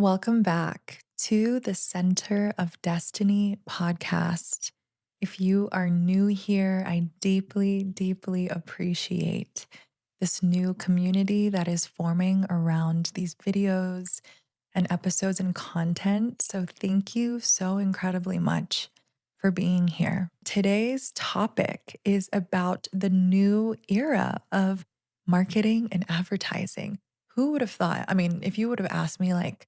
Welcome back to the Center of Destiny podcast. If you are new here, I deeply, deeply appreciate this new community that is forming around these videos and episodes and content. So, thank you so incredibly much for being here. Today's topic is about the new era of marketing and advertising. Who would have thought? I mean, if you would have asked me like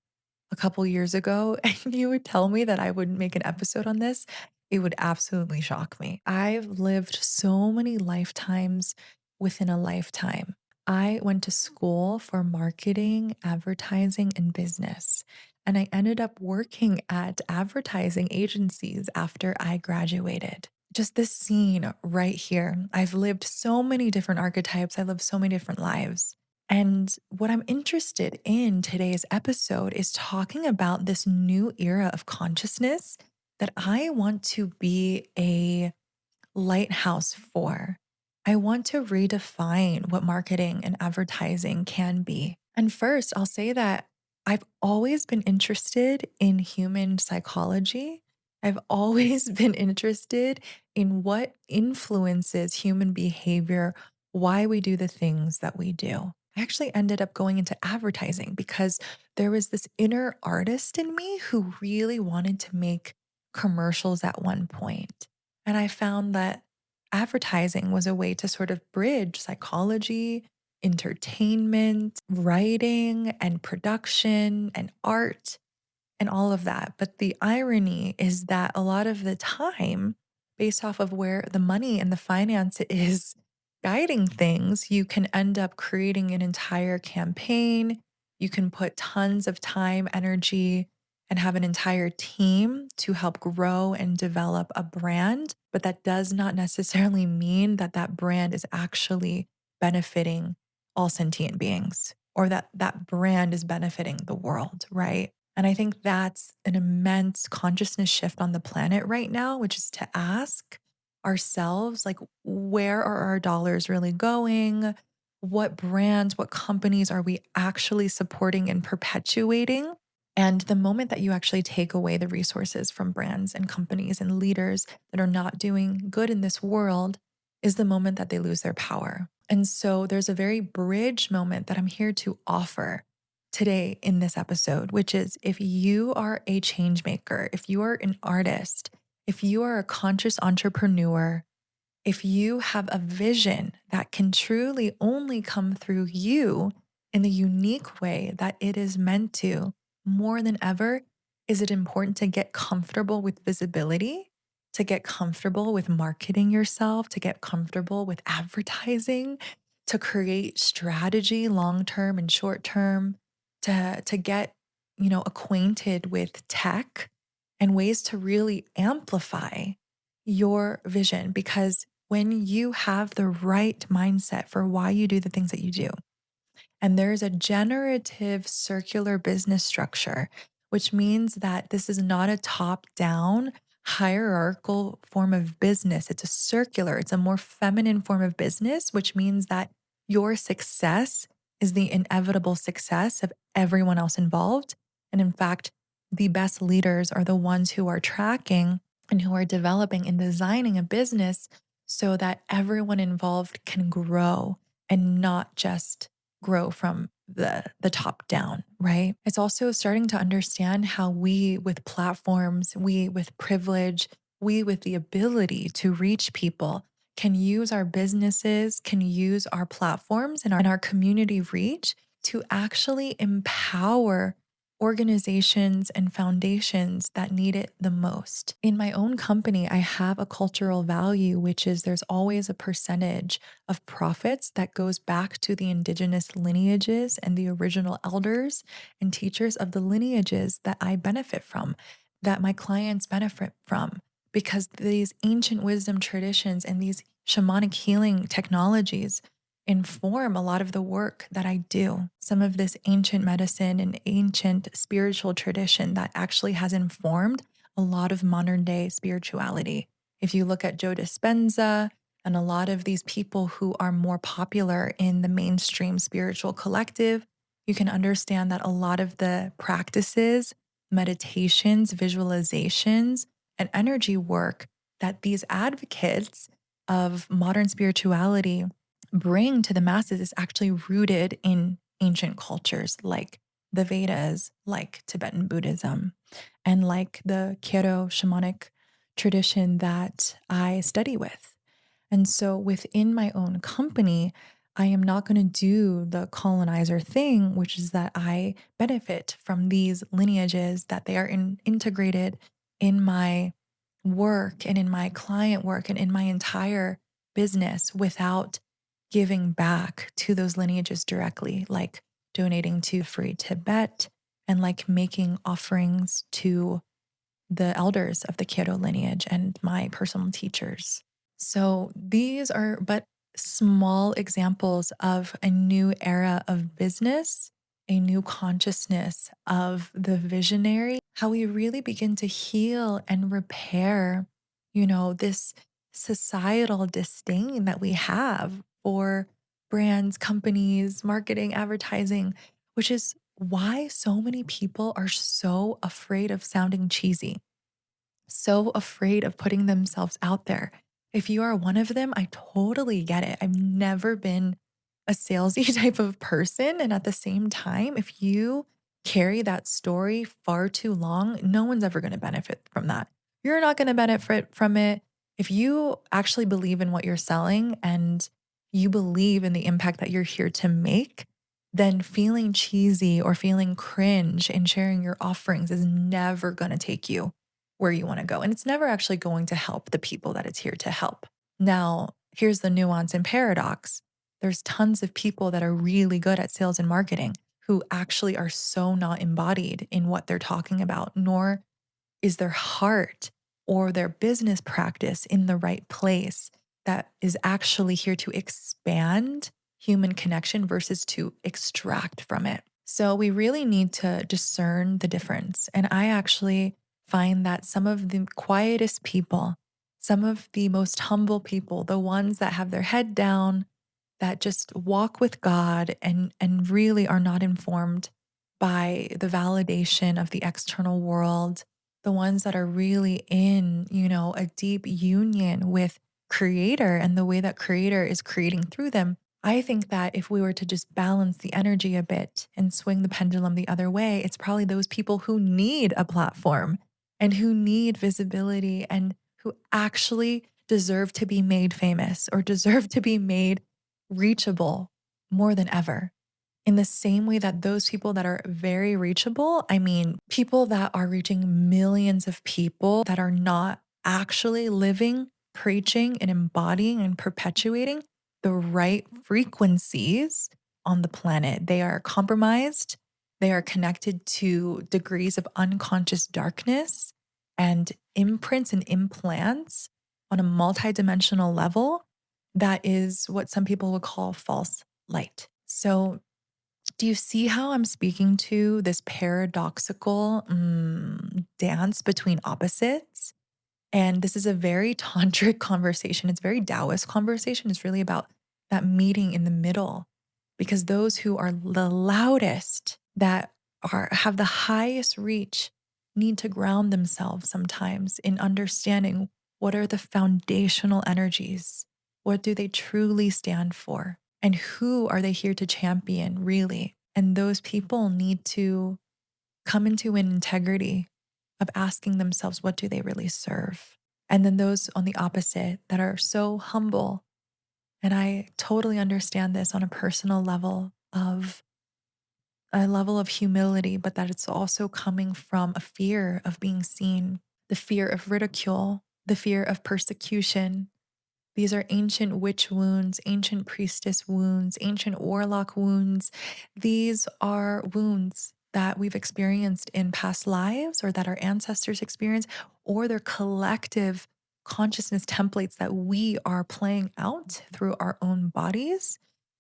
a couple years ago and you would tell me that I would make an episode on this, it would absolutely shock me. I've lived so many lifetimes within a lifetime. I went to school for marketing, advertising, and business. And I ended up working at advertising agencies after I graduated. Just this scene right here. I've lived so many different archetypes. I lived so many different lives. And what I'm interested in today's episode is talking about this new era of consciousness that I want to be a lighthouse for. I want to redefine what marketing and advertising can be. And first, I'll say that I've always been interested in human psychology. I've always been interested in what influences human behavior, why we do the things that we do. I actually ended up going into advertising because there was this inner artist in me who really wanted to make commercials at one point. And I found that advertising was a way to sort of bridge psychology, entertainment, writing, and production, and art, and all of that. But the irony is that a lot of the time, based off of where the money and the finance is guiding things, you can end up creating an entire campaign. You can put tons of time, energy, and have an entire team to help grow and develop a brand. But that does not necessarily mean that that brand is actually benefiting all sentient beings or that that brand is benefiting the world, right? And I think that's an immense consciousness shift on the planet right now, which is to ask ourselves, like, where are our dollars really going? What brands, what companies are we actually supporting and perpetuating? And the moment that you actually take away the resources from brands and companies and leaders that are not doing good in this world is the moment that they lose their power. And so there's a very bridge moment that I'm here to offer today in this episode, which is if you are a change maker, if you are an artist, if you are a conscious entrepreneur, if you have a vision that can truly only come through you in the unique way that it is meant to, more than ever, is it important to get comfortable with visibility, to get comfortable with marketing yourself, to get comfortable with advertising, to create strategy long term and short term, to get, acquainted with tech and ways to really amplify your vision because when you have the right mindset for why you do the things that you do, and there's a generative circular business structure, which means that this is not a top down hierarchical form of business. It's a circular, it's a more feminine form of business, which means that your success is the inevitable success of everyone else involved. And in fact, the best leaders are the ones who are tracking and who are developing and designing a business so that everyone involved can grow and not just grow from the top down, right? It's also starting to understand how we with platforms, we with privilege, we with the ability to reach people can use our businesses, can use our platforms and our community reach to actually empower organizations and foundations that need it the most. In my own company, I have a cultural value, which is there's always a percentage of profits that goes back to the indigenous lineages and the original elders and teachers of the lineages that I benefit from, that my clients benefit from. Because these ancient wisdom traditions and these shamanic healing technologies inform a lot of the work that I do. Some of this ancient medicine and ancient spiritual tradition that actually has informed a lot of modern day spirituality. If you look at Joe Dispenza and a lot of these people who are more popular in the mainstream spiritual collective, You can understand that a lot of the practices, meditations, visualizations, and energy work that these advocates of modern spirituality bring to the masses is actually rooted in ancient cultures like the Vedas, like Tibetan Buddhism, and like the Kyoto shamanic tradition that I study with. And so within my own company, I am not going to do the colonizer thing, which is that I benefit from these lineages, that they are integrated in my work and in my client work and in my entire business without giving back to those lineages directly, like donating to Free Tibet and like making offerings to the elders of the Kyoto lineage and my personal teachers. So these are but small examples of a new era of business, a new consciousness of the visionary, how we really begin to heal and repair, this societal disdain that we have for brands, companies, marketing, advertising, which is why so many people are so afraid of sounding cheesy, so afraid of putting themselves out there. If you are one of them, I totally get it. I've never been a salesy type of person. And at the same time, if you carry that story far too long, no one's ever going to benefit from that. You're not going to benefit from it. If you actually believe in what you're selling and you believe in the impact that you're here to make, then feeling cheesy or feeling cringe in sharing your offerings is never going to take you where you want to go. And it's never actually going to help the people that it's here to help. Now, here's the nuance and paradox. There's tons of people that are really good at sales and marketing who actually are so not embodied in what they're talking about, nor is their heart or their business practice in the right place that is actually here to expand human connection versus to extract from it. So we really need to discern the difference. And I actually find that some of the quietest people, some of the most humble people, the ones that have their head down, that just walk with God and really are not informed by the validation of the external world, the ones that are really in, a deep union with creator and the way that creator is creating through them. I think that if we were to just balance the energy a bit and swing the pendulum the other way, it's probably those people who need a platform and who need visibility and who actually deserve to be made famous or deserve to be made reachable more than ever. In the same way that those people that are very reachable, I mean, people that are reaching millions of people that are not actually living, preaching, and embodying and perpetuating the right frequencies on the planet. They are compromised, they are connected to degrees of unconscious darkness and imprints and implants on a multidimensional level that is what some people would call false light. So, do you see how I'm speaking to this paradoxical dance between opposites? And this is a very tantric conversation. It's very Taoist conversation. It's really about that meeting in the middle because those who are the loudest, that have the highest reach, need to ground themselves sometimes in understanding what are the foundational energies? What do they truly stand for? And who are they here to champion, really? And those people need to come into an integrity of asking themselves, what do they really serve? And then those on the opposite that are so humble. And I totally understand this on a personal level of a level of humility, but that it's also coming from a fear of being seen, the fear of ridicule, the fear of persecution. These are ancient witch wounds, ancient priestess wounds, ancient warlock wounds. These are wounds that we've experienced in past lives or that our ancestors experienced, or they're collective consciousness templates that we are playing out through our own bodies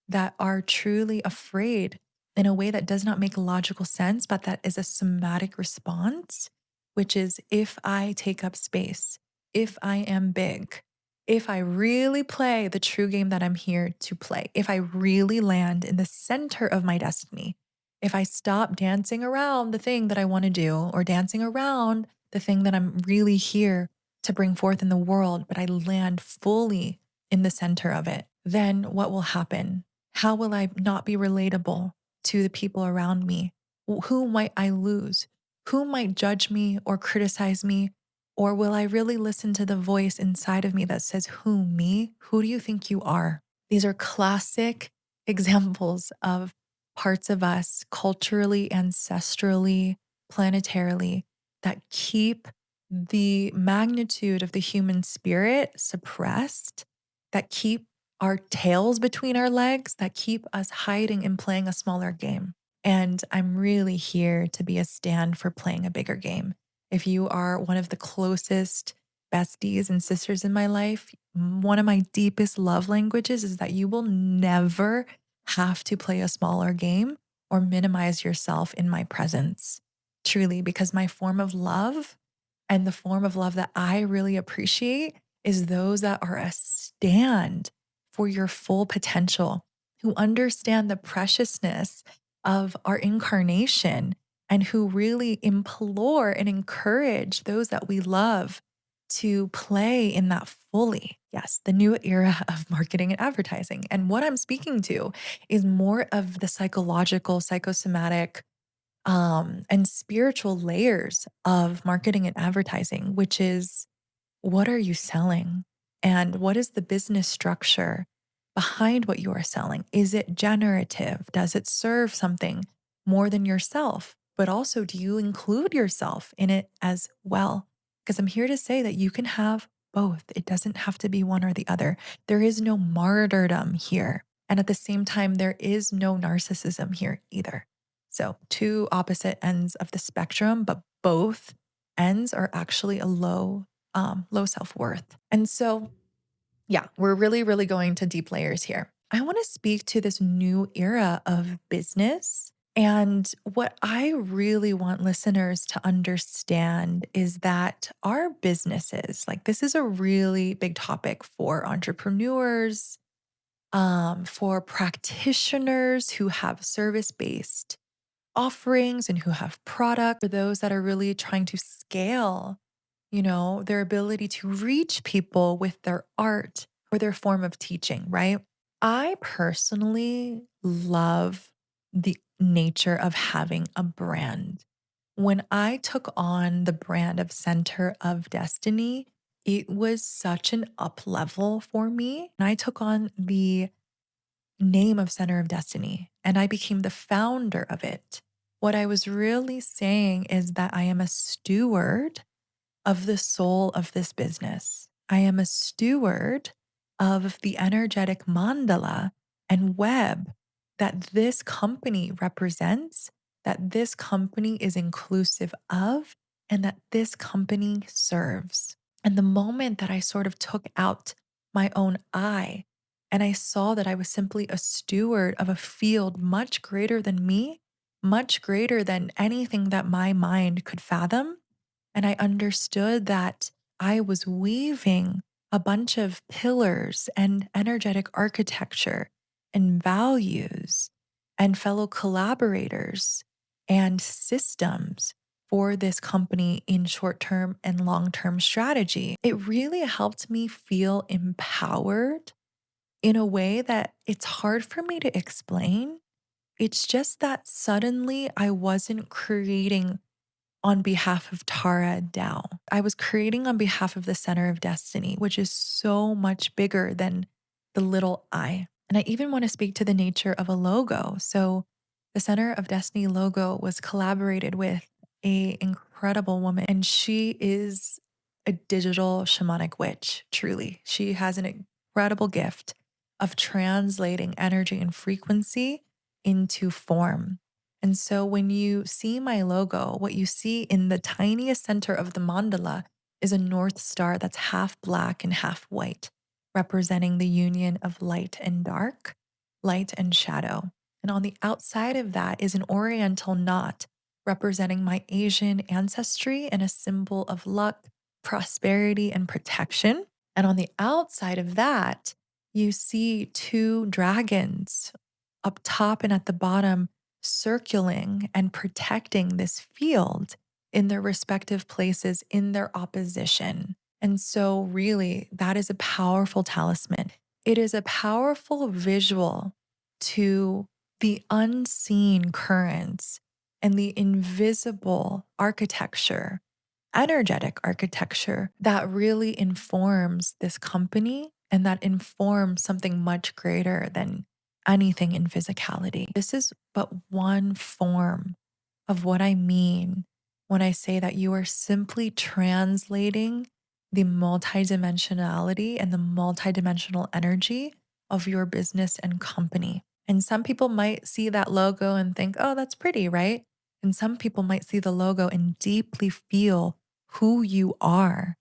that are truly afraid in a way that does not make logical sense, but that is a somatic response, which is if I take up space, if I am big, if I really play the true game that I'm here to play, if I really land in the center of my destiny, if I stop dancing around the thing that I want to do or dancing around the thing that I'm really here to bring forth in the world, but I land fully in the center of it, then what will happen? How will I not be relatable to the people around me? Who might I lose? Who might judge me or criticize me? Or will I really listen to the voice inside of me that says, who, me? Who do you think you are? These are classic examples of parts of us culturally, ancestrally, planetarily that keep the magnitude of the human spirit suppressed, that keep our tails between our legs, that keep us hiding and playing a smaller game. And I'm really here to be a stand for playing a bigger game. If you are one of the closest besties and sisters in my life, one of my deepest love languages is that you will never have to play a smaller game or minimize yourself in my presence. Truly, because my form of love and the form of love that I really appreciate is those that are a stand for your full potential, who understand the preciousness of our incarnation and who really implore and encourage those that we love to play in that fully. Yes, the new era of marketing and advertising. And what I'm speaking to is more of the psychological, psychosomatic, and spiritual layers of marketing and advertising, which is, what are you selling? And what is the business structure behind what you are selling? Is it generative? Does it serve something more than yourself? But also, do you include yourself in it as well? Because I'm here to say that you can have both. It doesn't have to be one or the other. There is no martyrdom here. And at the same time, there is no narcissism here either. So, two opposite ends of the spectrum, but both ends are actually a low self worth. And so, yeah, we're really, really going to deep layers here. I want to speak to this new era of business. And what I really want listeners to understand is that our businesses, like this is a really big topic for entrepreneurs, for practitioners who have service based offerings and who have product, for those that are really trying to scale, their ability to reach people with their art or their form of teaching, right? I personally love the nature of having a brand. When I took on the brand of Center of Destiny, it was such an up level for me. And I took on the name of Center of Destiny and I became the founder of it. What I was really saying is that I am a steward of the soul of this business. I am a steward of the energetic mandala and web that this company represents, that this company is inclusive of, and that this company serves. And the moment that I sort of took out my own eye and I saw that I was simply a steward of a field much greater than me, much greater than anything that my mind could fathom, and I understood that I was weaving a bunch of pillars and energetic architecture and values and fellow collaborators and systems for this company in short term and long term strategy. It really helped me feel empowered in a way that it's hard for me to explain. It's just that suddenly I wasn't creating on behalf of Tara Dow. I was creating on behalf of the Center of Destiny, which is so much bigger than the little I. And I even want to speak to the nature of a logo. So the Center of Destiny logo was collaborated with a incredible woman, and she is a digital shamanic witch, truly. She has an incredible gift of translating energy and frequency into form. And so when you see my logo, what you see in the tiniest center of the mandala is a North Star that's half black and half white, representing the union of light and dark, light and shadow. And on the outside of that is an Oriental knot representing my Asian ancestry and a symbol of luck, prosperity, and protection. And on the outside of that, you see two dragons up top and at the bottom circling and protecting this field in their respective places in their opposition. And so, really, that is a powerful talisman. It is a powerful visual to the unseen currents and the invisible architecture, energetic architecture that really informs this company and that informs something much greater than anything in physicality. This is but one form of what I mean when I say that you are simply translating the multidimensionality and the multidimensional energy of your business and company. And some people might see that logo and think, oh, that's pretty, right? And some people might see the logo and deeply feel who you are,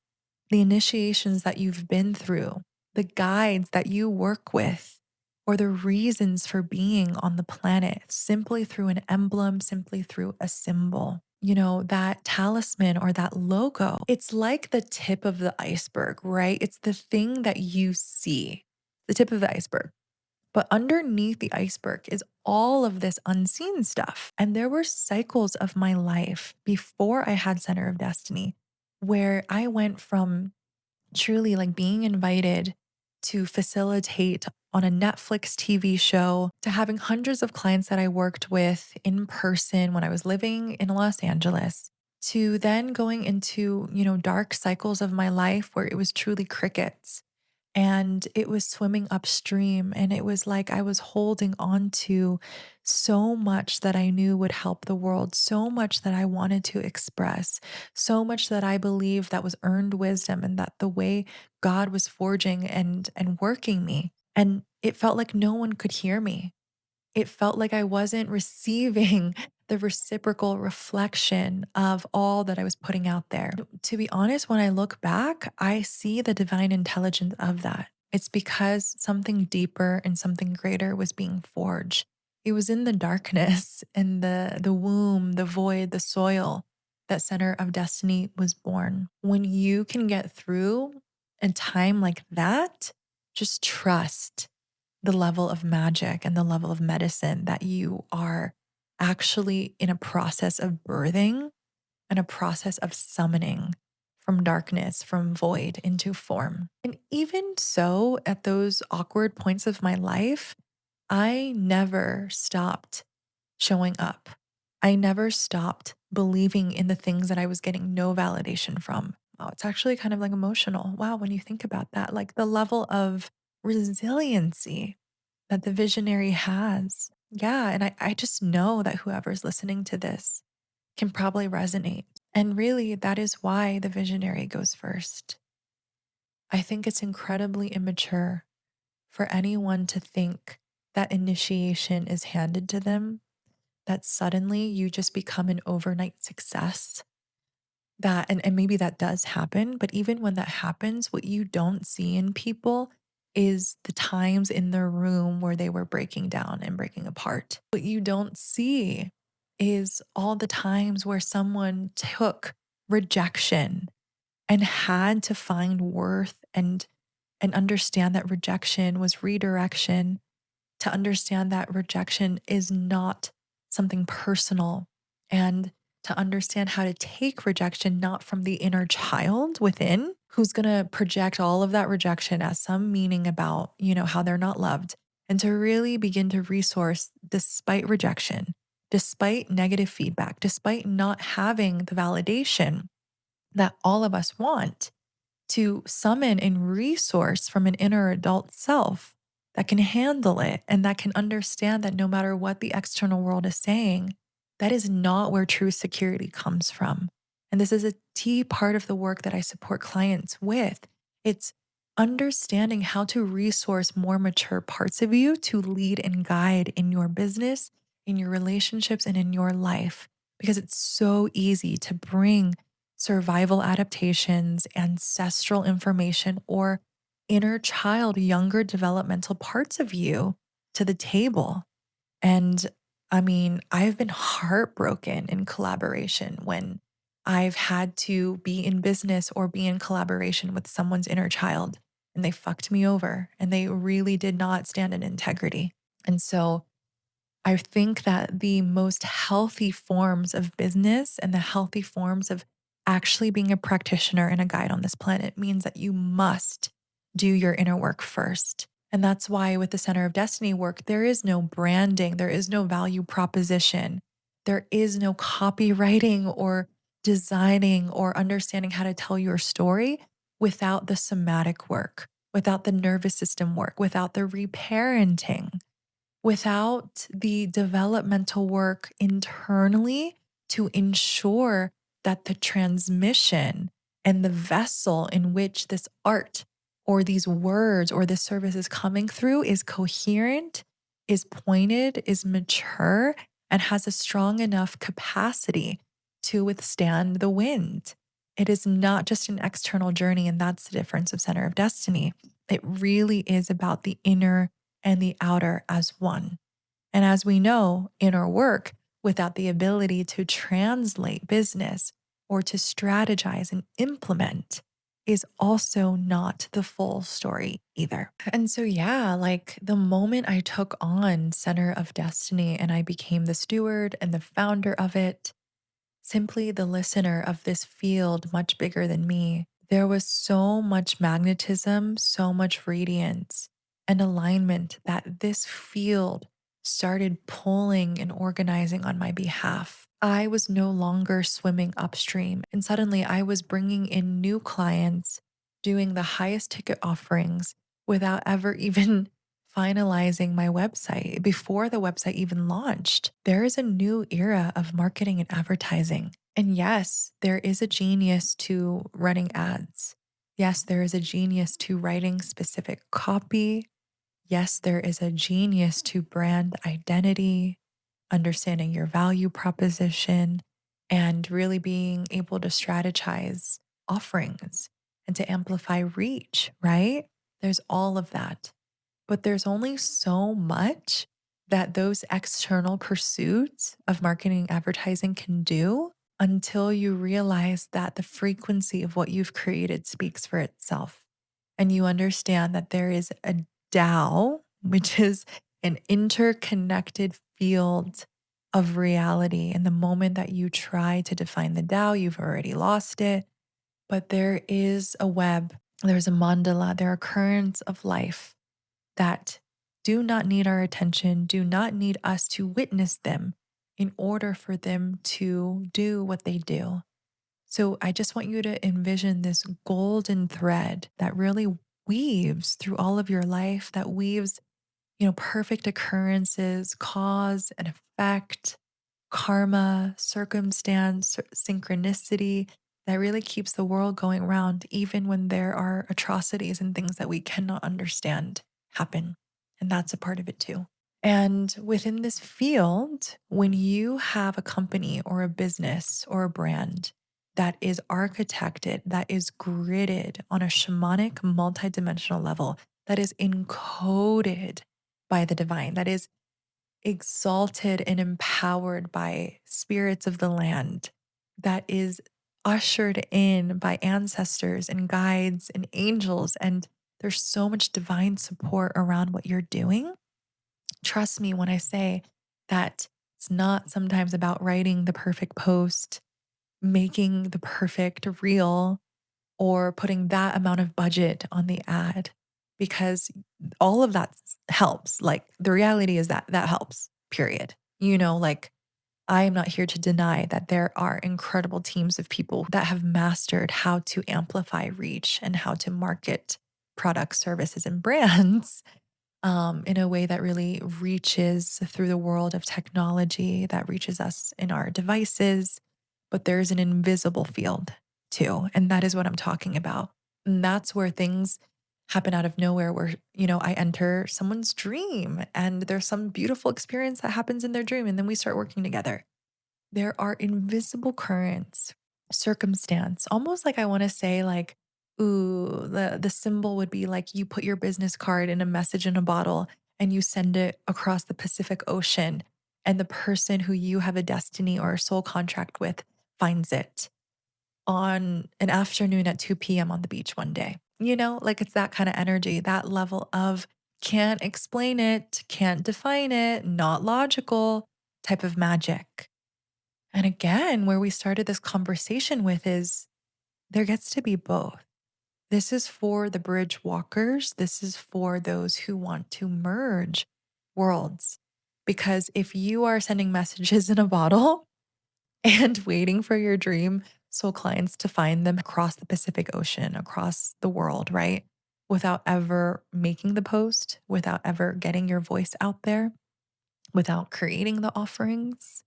the initiations that you've been through, the guides that you work with, or the reasons for being on the planet simply through an emblem, simply through a symbol. You know, that talisman or that logo, it's like the tip of the iceberg, right? It's the thing that you see, the tip of the iceberg. But underneath the iceberg is all of this unseen stuff. And there were cycles of my life before I had Center of Destiny where I went from truly like being invited to facilitate on a Netflix TV show to having hundreds of clients that I worked with in person when I was living in Los Angeles to then going into, dark cycles of my life where it was truly crickets and it was swimming upstream. And it was like I was holding on to so much that I knew would help the world, so much that I wanted to express, so much that I believed that was earned wisdom and that the way God was forging and working me. And it felt like no one could hear me. It felt like I wasn't receiving the reciprocal reflection of all that I was putting out there. To be honest, when I look back, I see the divine intelligence of that. It's because something deeper and something greater was being forged. It was in the darkness and the womb, the void, the soil that Center of Destiny was born. When you can get through a time like that, just trust the level of magic and the level of medicine that you are actually in a process of birthing and a process of summoning from darkness, from void into form. And even so, at those awkward points of my life, I never stopped showing up. I never stopped believing in the things that I was getting no validation from. Oh, it's actually kind of like emotional. Wow, when you think about that, like the level of resiliency that the visionary has. Yeah. And I just know that whoever's listening to this can probably resonate. And really, that is why the visionary goes first. I think it's incredibly immature for anyone to think that initiation is handed to them, that suddenly you just become an overnight success. That and maybe that does happen, but even when that happens, what you don't see in people is the times in their room where they were breaking down and breaking apart. What you don't see is all the times where someone took rejection and had to find worth and understand that rejection was redirection, to understand that rejection is not something personal, and to understand how to take rejection not from the inner child within who's going to project all of that rejection as some meaning about, how they're not loved, and to really begin to resource despite rejection, despite negative feedback, despite not having the validation that all of us want, to summon and resource from an inner adult self that can handle it and that can understand that no matter what the external world is saying, that is not where true security comes from. And this is a key part of the work that I support clients with. It's understanding how to resource more mature parts of you to lead and guide in your business, in your relationships, and in your life. Because it's so easy to bring survival adaptations, ancestral information, or inner child, younger developmental parts of you to the table. And I mean, I've been heartbroken in collaboration when I've had to be in business or be in collaboration with someone's inner child and they fucked me over and they really did not stand in integrity. And so I think that the most healthy forms of business and the healthy forms of actually being a practitioner and a guide on this planet means that you must do your inner work first. And that's why with the Center of Destiny work, there is no branding, there is no value proposition, there is no copywriting or designing or understanding how to tell your story without the somatic work, without the nervous system work, without the reparenting, without the developmental work internally to ensure that the transmission and the vessel in which this art or these words or this service is coming through is coherent, is pointed, is mature, and has a strong enough capacity to withstand the wind. It is not just an external journey, and that's the difference of Center of Destiny. It really is about the inner and the outer as one. And as we know, inner work without the ability to translate business or to strategize and implement is also not the full story either. And so, yeah, like the moment I took on Center of Destiny and I became the steward and the founder of it, simply the listener of this field much bigger than me, there was so much magnetism, so much radiance and alignment that this field started pulling and organizing on my behalf. I was no longer swimming upstream, and suddenly I was bringing in new clients, doing the highest ticket offerings without ever even finalizing my website before the website even launched. There is a new era of marketing and advertising. And yes, there is a genius to running ads. Yes, there is a genius to writing specific copy. Yes, there is a genius to brand identity, understanding your value proposition, and really being able to strategize offerings and to amplify reach, right? There's all of that. But there's only so much that those external pursuits of marketing and advertising can do until you realize that the frequency of what you've created speaks for itself. And you understand that there is a Tao, which is an interconnected field of reality. And the moment that you try to define the Tao, you've already lost it. But there is a web, there's a mandala, there are currents of life that do not need our attention, do not need us to witness them in order for them to do what they do. So I just want you to envision this golden thread that really weaves through all of your life, that weaves, perfect occurrences, cause and effect, karma, circumstance, synchronicity that really keeps the world going round, even when there are atrocities and things that we cannot understand happen. And that's a part of it too. And within this field, when you have a company or a business or a brand that is architected, that is gridded on a shamanic, multidimensional level, that is encoded by the divine, that is exalted and empowered by spirits of the land, that is ushered in by ancestors and guides and angels. And there's so much divine support around what you're doing. Trust me when I say that it's not sometimes about writing the perfect post, making the perfect reel, or putting that amount of budget on the ad, because all of that helps. Like the reality is that that helps, period. Like I am not here to deny that there are incredible teams of people that have mastered how to amplify reach and how to market products, services, and brands in a way that really reaches through the world of technology, that reaches us in our devices. But there's an invisible field too. And that is what I'm talking about. And that's where things happen out of nowhere, where, I enter someone's dream and there's some beautiful experience that happens in their dream. And then we start working together. There are invisible currents, circumstance, almost like I want to say, like, ooh, the symbol would be like you put your business card in a message in a bottle and you send it across the Pacific Ocean, and the person who you have a destiny or a soul contract with finds it on an afternoon at 2 p.m. on the beach one day. Like it's that kind of energy, that level of can't explain it, can't define it, not logical type of magic. And again, where we started this conversation with is there gets to be both. This is for the bridge walkers. This is for those who want to merge worlds. Because if you are sending messages in a bottle and waiting for your dream soul clients to find them across the Pacific Ocean, across the world, right? Without ever making the post, without ever getting your voice out there, without creating the offerings,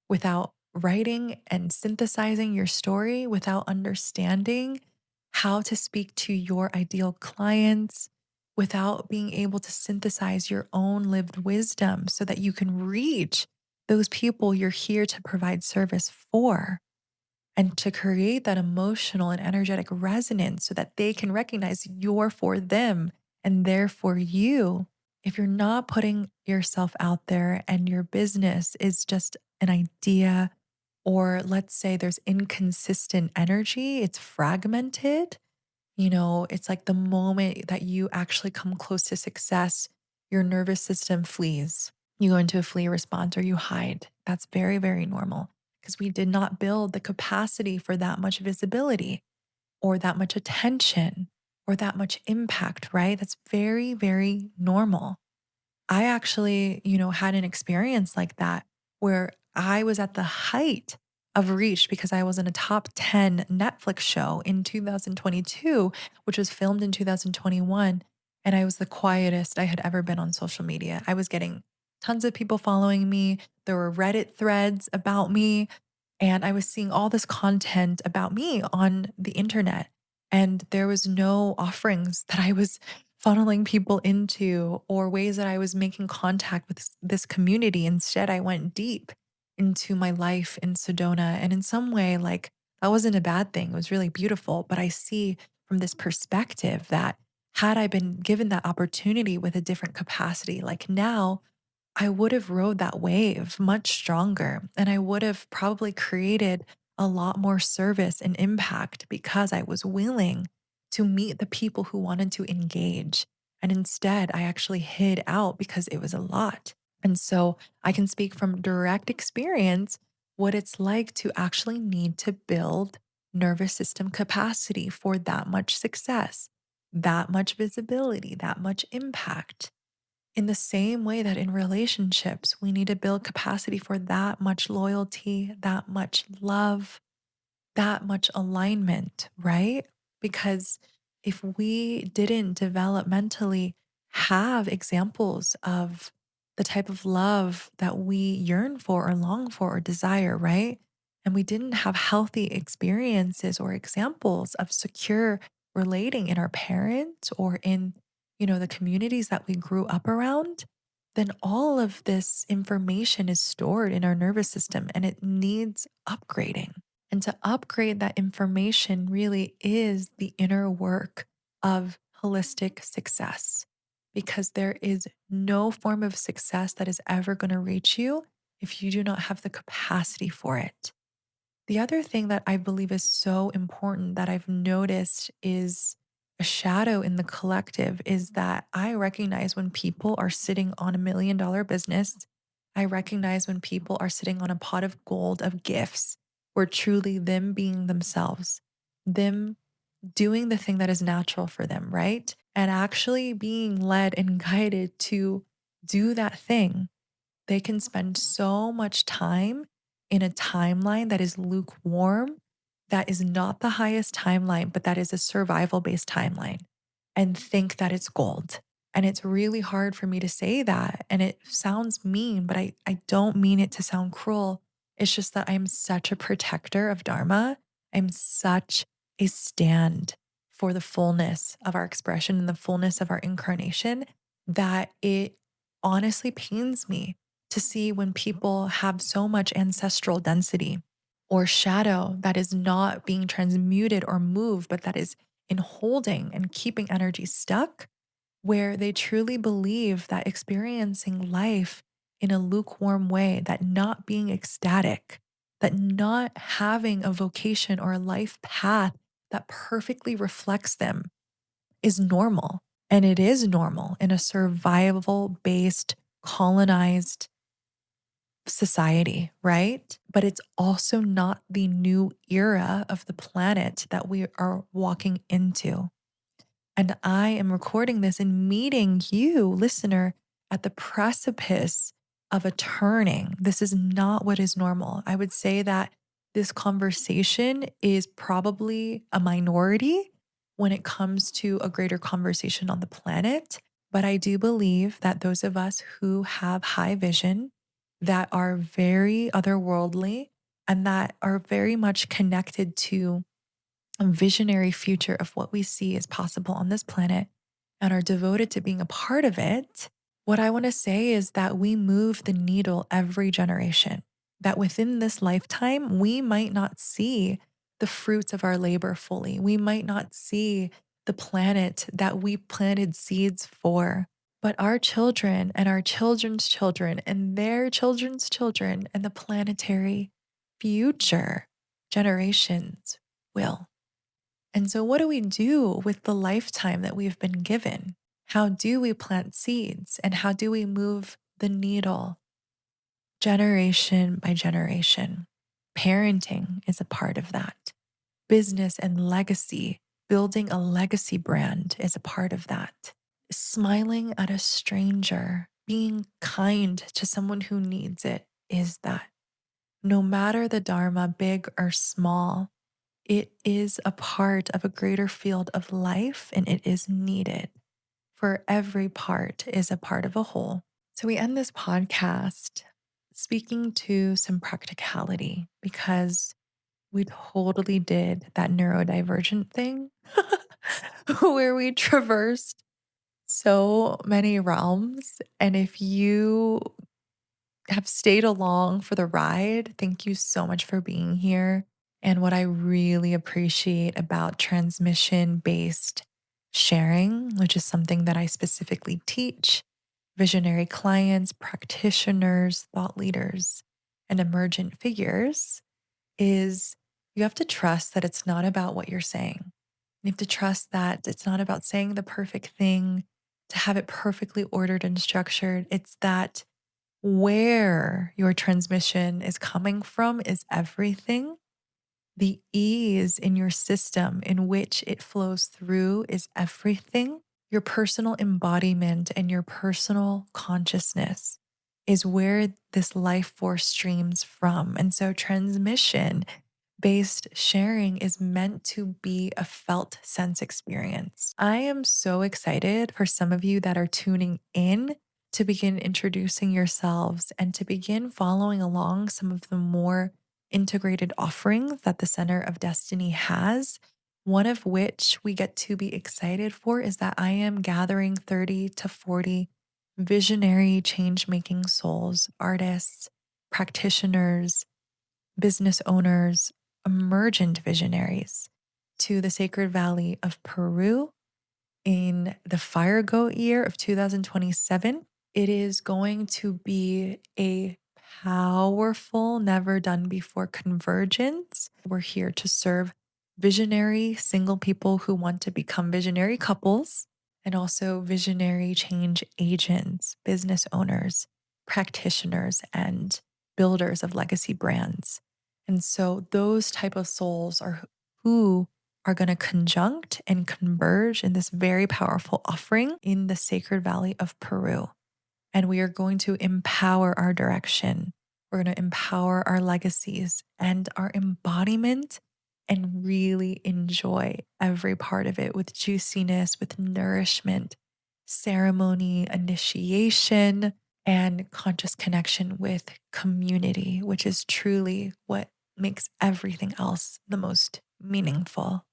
without writing and synthesizing your story, without understanding how to speak to your ideal clients, without being able to synthesize your own lived wisdom so that you can reach those people you're here to provide service for and to create that emotional and energetic resonance so that they can recognize you're for them and they're for you. If you're not putting yourself out there and your business is just an idea, or let's say there's inconsistent energy, it's fragmented, it's like the moment that you actually come close to success, your nervous system flees. You go into a flee response or you hide. That's very, very normal because we did not build the capacity for that much visibility or that much attention or that much impact, right? That's very, very normal. I actually, had an experience like that where I was at the height of reach because I was in a top 10 Netflix show in 2022, which was filmed in 2021. And I was the quietest I had ever been on social media. I was getting tons of people following me. There were Reddit threads about me. And I was seeing all this content about me on the internet. And there was no offerings that I was funneling people into or ways that I was making contact with this community. Instead, I went deep into my life in Sedona. And in some way, like that wasn't a bad thing. It was really beautiful. But I see from this perspective that had I been given that opportunity with a different capacity, like now, I would have rode that wave much stronger and I would have probably created a lot more service and impact because I was willing to meet the people who wanted to engage. And instead, I actually hid out because it was a lot. And so I can speak from direct experience what it's like to actually need to build nervous system capacity for that much success, that much visibility, that much impact. In the same way that in relationships, we need to build capacity for that much loyalty, that much love, that much alignment, right? Because if we didn't developmentally have examples of the type of love that we yearn for or long for or desire, right? And we didn't have healthy experiences or examples of secure relating in our parents or in, the communities that we grew up around, then all of this information is stored in our nervous system and it needs upgrading. And to upgrade that information really is the inner work of holistic success because there is no form of success that is ever going to reach you if you do not have the capacity for it. The other thing that I believe is so important that I've noticed is a shadow in the collective is that I recognize when people are sitting on $1 million business. I recognize when people are sitting on a pot of gold of gifts, where truly them being themselves, them doing the thing that is natural for them, right? And actually being led and guided to do that thing, they can spend so much time in a timeline that is lukewarm, that is not the highest timeline, but that is a survival based timeline, and think that it's gold. And it's really hard for me to say that. And it sounds mean, but I don't mean it to sound cruel. It's just that I'm such a protector of Dharma. I'm such a stand for the fullness of our expression and the fullness of our incarnation that it honestly pains me to see when people have so much ancestral density or shadow that is not being transmuted or moved, but that is in holding and keeping energy stuck, where they truly believe that experiencing life in a lukewarm way, that not being ecstatic, that not having a vocation or a life path that perfectly reflects them is normal. And it is normal in a survival based, colonized society, right? But it's also not the new era of the planet that we are walking into. And I am recording this and meeting you, listener, at the precipice of a turning. This is not what is normal. I would say that this conversation is probably a minority when it comes to a greater conversation on the planet. But I do believe that those of us who have high vision, that are very otherworldly, and that are very much connected to a visionary future of what we see is possible on this planet and are devoted to being a part of it, what I want to say is that we move the needle every generation. That within this lifetime, we might not see the fruits of our labor fully. We might not see the planet that we planted seeds for. But our children and our children's children and their children's children and the planetary future generations will. And so, what do we do with the lifetime that we've been given? How do we plant seeds and how do we move the needle generation by generation? Parenting is a part of that. Business and legacy, building a legacy brand is a part of that. Smiling at a stranger, being kind to someone who needs it is that. No matter the Dharma, big or small, it is a part of a greater field of life and it is needed. For every part is a part of a whole. So we end this podcast speaking to some practicality because we totally did that neurodivergent thing where we traversed so many realms. And if you have stayed along for the ride, thank you so much for being here. And what I really appreciate about transmission based sharing, which is something that I specifically teach visionary clients, practitioners, thought leaders, and emergent figures, is you have to trust that it's not about what you're saying. You have to trust that it's not about saying the perfect thing, to have it perfectly ordered and structured. It's that where your transmission is coming from is everything. The ease in your system in which it flows through is everything. Your personal embodiment and your personal consciousness is where this life force streams from. And so, transmission based sharing is meant to be a felt sense experience. I am so excited for some of you that are tuning in to begin introducing yourselves and to begin following along some of the more integrated offerings that the Center of Destiny has. One of which we get to be excited for is that I am gathering 30 to 40 visionary change making souls, artists, practitioners, business owners, emergent visionaries to the Sacred Valley of Peru in the Fire Goat year of 2027. It is going to be a powerful, never done before convergence. We're here to serve visionary single people who want to become visionary couples and also visionary change agents, business owners, practitioners, and builders of legacy brands. And so those type of souls are who are going to conjunct and converge in this very powerful offering in the Sacred Valley of Peru. And we are going to empower our direction. We're going to empower our legacies and our embodiment and really enjoy every part of it with juiciness, with nourishment, ceremony, initiation, and conscious connection with community, which is truly what makes everything else the most meaningful.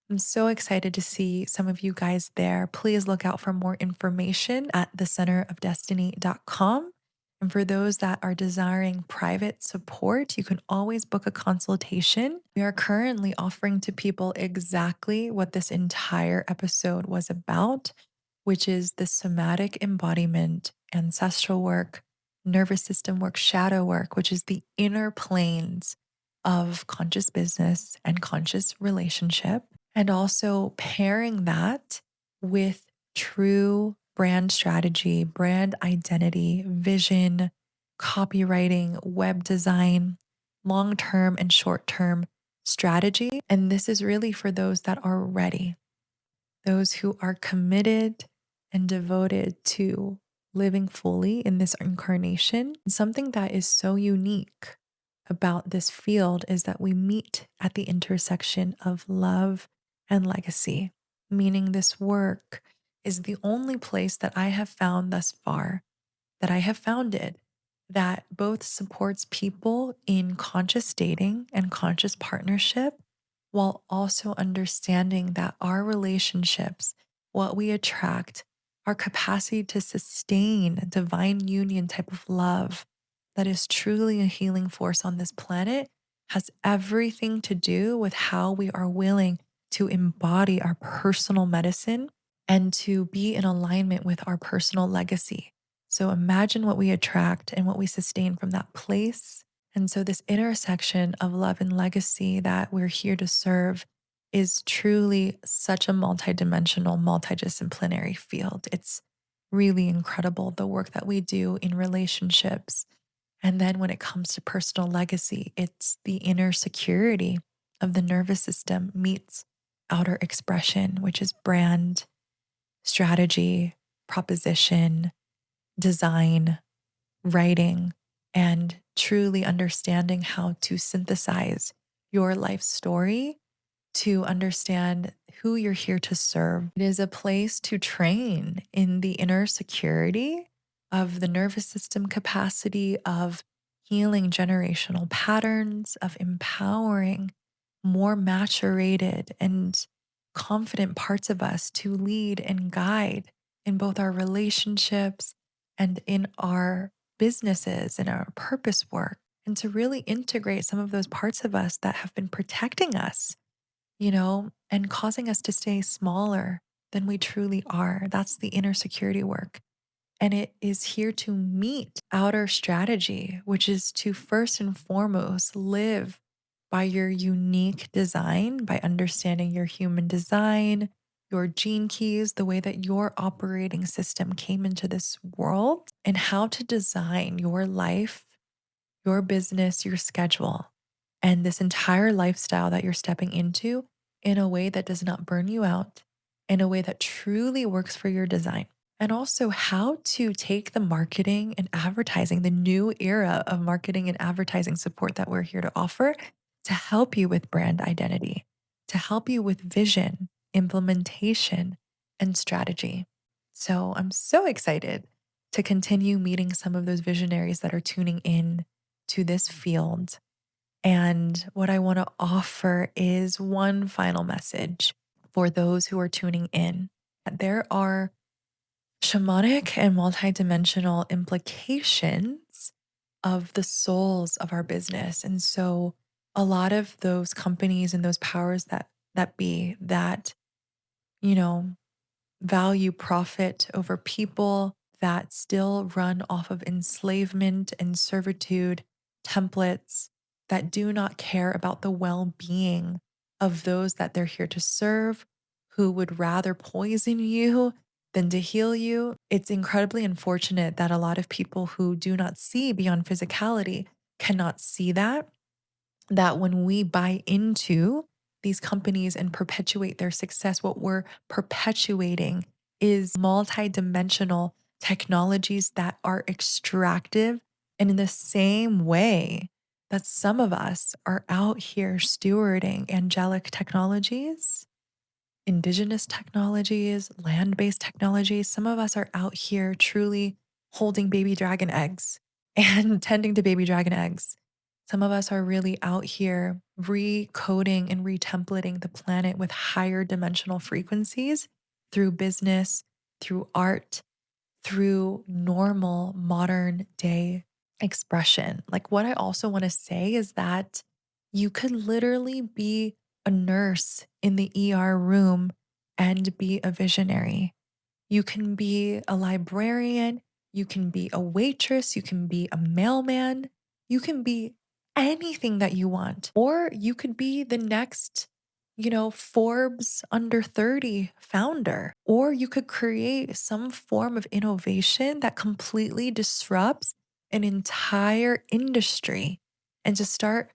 I'm so excited to see some of you guys there. Please look out for more information at thecenterofdestiny.com. And for those that are desiring private support, you can always book a consultation. We are currently offering to people exactly what this entire episode was about, which is the somatic embodiment, ancestral work, nervous system work, shadow work, which is the inner planes of conscious business and conscious relationship. And also pairing that with true brand strategy, brand identity, vision, copywriting, web design, long term and short term strategy. And this is really for those that are ready, those who are committed and devoted to living fully in this incarnation. Something that is so unique about this field is that we meet at the intersection of love and legacy, meaning this work is the only place that I have found thus far, that I have founded, that both supports people in conscious dating and conscious partnership, while also understanding that our relationships, what we attract, our capacity to sustain divine union type of love that is truly a healing force on this planet, has everything to do with how we are willing to embody our personal medicine and to be in alignment with our personal legacy. So imagine what we attract and what we sustain from that place. And so, this intersection of love and legacy that we're here to serve is truly such a multidimensional, multidisciplinary field. It's really incredible the work that we do in relationships. And then, when it comes to personal legacy, it's the inner security of the nervous system meets outer expression, which is brand, strategy, proposition, design, writing, and truly understanding how to synthesize your life story to understand who you're here to serve. It is a place to train in the inner security of the nervous system capacity, of healing generational patterns, of empowering more maturated and confident parts of us to lead and guide in both our relationships and in our businesses and our purpose work, and to really integrate some of those parts of us that have been protecting us, and causing us to stay smaller than we truly are. That's the inner security work. And it is here to meet outer strategy, which is to first and foremost live by your unique design, by understanding your human design, your gene keys, the way that your operating system came into this world, and how to design your life, your business, your schedule, and this entire lifestyle that you're stepping into in a way that does not burn you out, in a way that truly works for your design. And also how to take the marketing and advertising, the new era of marketing and advertising support that we're here to offer, to help you with brand identity, to help you with vision, implementation, and strategy. So I'm so excited to continue meeting some of those visionaries that are tuning in to this field. And what I want to offer is one final message for those who are tuning in. There are shamanic and multidimensional implications of the souls of our business. And so a lot of those companies and those powers that be that, you know, value profit over people, that still run off of enslavement and servitude templates, that do not care about the well being of those that they're here to serve, who would rather poison you than to heal you. It's incredibly unfortunate that a lot of people who do not see beyond physicality cannot see that when we buy into these companies and perpetuate their success, what we're perpetuating is multidimensional technologies that are extractive. And in the same way that some of us are out here stewarding angelic technologies, indigenous technologies, land based technologies, some of us are out here truly holding baby dragon eggs and tending to baby dragon eggs. Some of us are really out here recoding and retemplating the planet with higher dimensional frequencies through business, through art, through normal modern day expression. Like, what I also want to say is that you could literally be a nurse in the ER room and be a visionary. You can be a librarian, you can be a waitress, you can be a mailman, you can be anything that you want. Or you could be the next Forbes under 30 founder. Or you could create some form of innovation that completely disrupts an entire industry and just start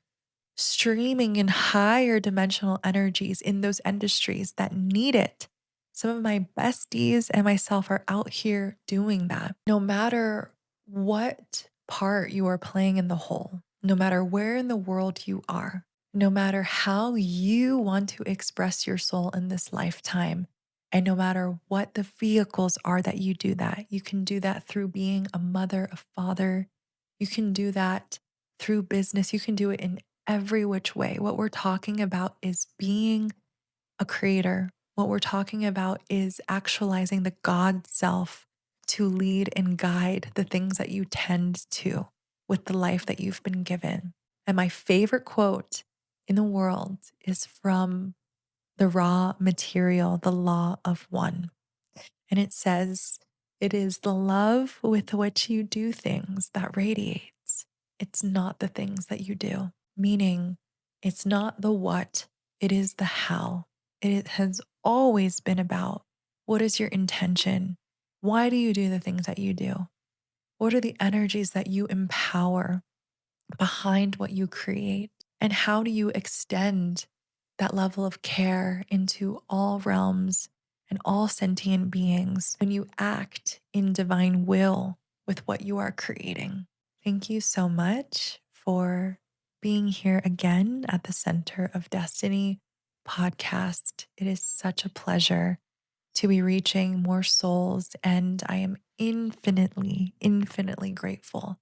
streaming in higher dimensional energies in those industries that need it. Some of my besties and myself are out here doing that. No matter what part you are playing in the whole, no matter where in the world you are, no matter how you want to express your soul in this lifetime, and no matter what the vehicles are that you do that, you can do that through being a mother, a father. You can do that through business. You can do it in every which way. What we're talking about is being a creator. What we're talking about is actualizing the God self to lead and guide the things that you tend to with the life that you've been given. And my favorite quote in the world is from the raw material, the law of one. And it says, it is the love with which you do things that radiates. It's not the things that you do, meaning it's not the what, it is the how. It has always been about what is your intention? Why do you do the things that you do? What are the energies that you empower behind what you create? And how do you extend that level of care into all realms and all sentient beings when you act in divine will with what you are creating? Thank you so much for being here again at the Center of Destiny podcast. It is such a pleasure to be reaching more souls, and I am infinitely, infinitely grateful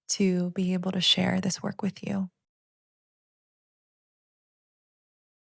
to be able to share this work with you.